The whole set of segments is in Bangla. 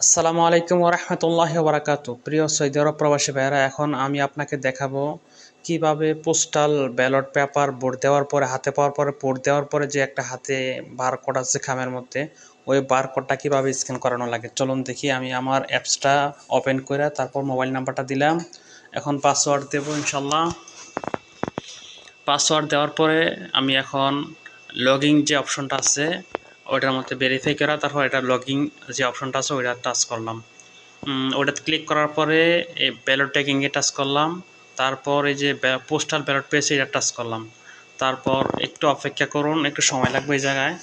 আসসালামু আলাইকুম ওরহমতুল্লাহি ওবরাকাতু। প্রিয় সৌদি আরব প্রবাসী ভাইয়েরা, এখন আমি আপনাকে দেখাবো কিভাবে পোস্টাল ব্যালট পেপার ভোট দেওয়ার পরে হাতে পাওয়ার পরে ভোট দেওয়ার পরে যে একটা হাতে বারকোড আছে খামের মধ্যে, ওই বারকোডটা কিভাবে স্ক্যান করানো লাগে। চলুন দেখি। আমি আমার অ্যাপসটা ওপেন করে তারপর মোবাইল নাম্বারটা দিলাম। এখন পাসওয়ার্ড দেবো ইনশাল্লাহ। পাসওয়ার্ড দেওয়ার পরে আমি এখন লগইন যে অপশনটা আছে ওইটার মধ্যে ভেরিফাই করা, তারপর এটা লগইন যে অপশনটা আছে ওইটা টাচ করলাম। ওটাতে ক্লিক করার পরে এই ব্যালট ট্যাগিংয়ে টাচ করলাম। তারপর এই যে পোস্টাল ব্যালট পেয়েছে এটা টাচ করলাম। তারপর একটু অপেক্ষা করুন, একটু সময় লাগবে এই জায়গায়।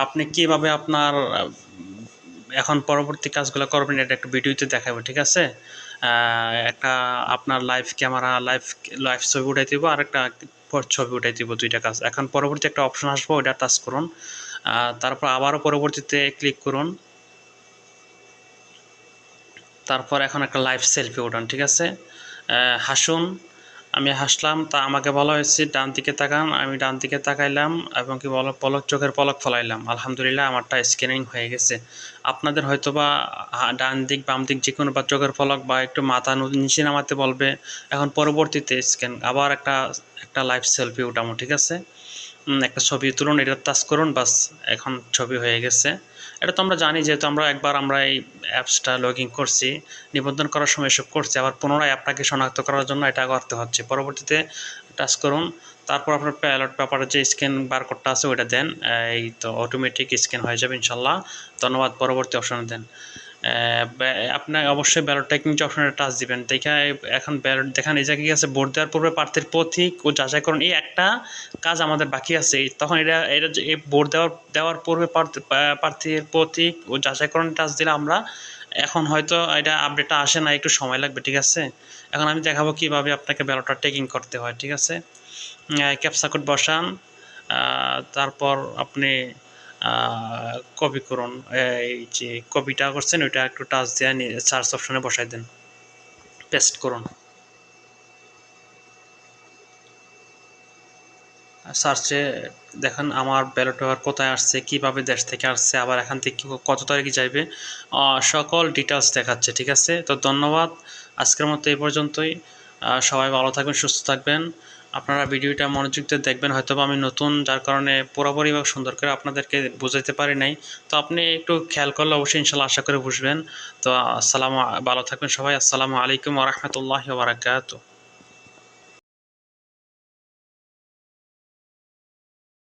আপনি কিভাবে আপনার এখন পরবর্তী কাজগুলো করবেন এটা একটা ভিডিওতে দেখাবো, ঠিক আছে? একটা আপনার লাইভ ক্যামেরা লাইভ লাইভ ছবি উঠাই দিব, আর একটা ছবি উঠাই দিব, দুইটা কাজ। এখন পরবর্তী একটা অপশন আসবো, ওইটা টাচ করুন। তারপর আবারও পরবর্তীতে ক্লিক করুন। তারপর এখন একটা লাইভ সেলফি উঠান, ঠিক আছে? হাসুন। আমি হাসলাম, তা আমাকে বলা হয়েছে ডান দিকে তাকান। আমি ডান দিকে তাকাইলাম এবং কি পলক চোখের পলক ফলাইলাম। আলহামদুলিল্লাহ আমারটা স্ক্যানিং হয়ে গেছে। আপনাদের হয়তোবা ডান দিক বাম দিক যে কোনো বা চোখের পলক বা একটু মাথা নিচে নামাতে বলবে। এখন পরবর্তীতে স্ক্যান আবার একটা একটা লাইভ সেলফি উঠামো, ঠিক আছে? একটা ছবি তুলুন, এটা টাচ করুন, বাস এখন ছবি হয়ে গেছে। এটা তো আমরা জানি, যেহেতু আমরা এই অ্যাপসটা লগ ইন করছি, নিবন্ধন করার সময় এসব করছি, আবার পুনরায় অ্যাপটাকে শনাক্ত করার জন্য এটা করতে হচ্ছে। পরবর্তীতে টাচ করুন। তারপর আপনার ব্যালট পেপারের যে স্ক্যান বারকোডটা আছে ওইটা দেন। এই তো অটোমেটিক স্ক্যান হয়ে যাবে ইনশাল্লাহ। ধন্যবাদ। পরবর্তী অপশনে দেন। আপনার অবশ্যই ব্যালট ট্র্যাকিং যে অপশনে টাচ দিবেন। দেখে এখন ব্যালট দেখান এই জায়গায় কি আছে, ভোট দেওয়ার পূর্বে প্রার্থীর প্রতীক ও যাচাইকরণ, এই একটা কাজ আমাদের বাকি আছে। তখন এটা এটা যে এই ভোট দেওয়ার পূর্বে প্রার্থীর প্রতীক ও যাচাইকরণ টাচ দিলে আমরা, এখন হয়তো এটা আপডেটটা আসে না, একটু সময় লাগবে, ঠিক আছে? এখন আমি দেখাবো কিভাবে আপনাকে ব্যালটটা ট্র্যাকিং করতে হয়, ঠিক আছে? ক্যাপচা কোড বসান। তারপর আপনি কপি করুন। এই যে কপিটা করছেন ওইটা একটু টাচ দিয়ে সার্চ অপশনে বসাই দেন, পেস্ট করুন। সার্চে দেখেন আমার ব্যালট পেপার কোথায় আসছে, কিভাবে দেশ থেকে আসছে, আবার এখান থেকে কত তারিখে যাইবে, সকল ডিটেলস দেখাচ্ছে, ঠিক আছে? তো ধন্যবাদ। আজকের মতো এই পর্যন্তই। সবাই ভালো থাকবেন, সুস্থ থাকবেন। আপনারা ভিডিওটা মনোযোগ দিয়ে দেখবেন। হয়তোবা আমি নতুন, যার কারণে পুরোপুরিভাবে সুন্দর করে আপনাদেরকে বুঝাইতে পারি নাই। তো আপনি একটু খেয়াল করলে অবশ্যই ইনশাল্লাহ আশা করে বুঝবেন। তো ভালো থাকবেন সবাই। আসসালামু আলাইকুম ওয়া রাহমাতুল্লাহি ওয়া বারাকাতুহু।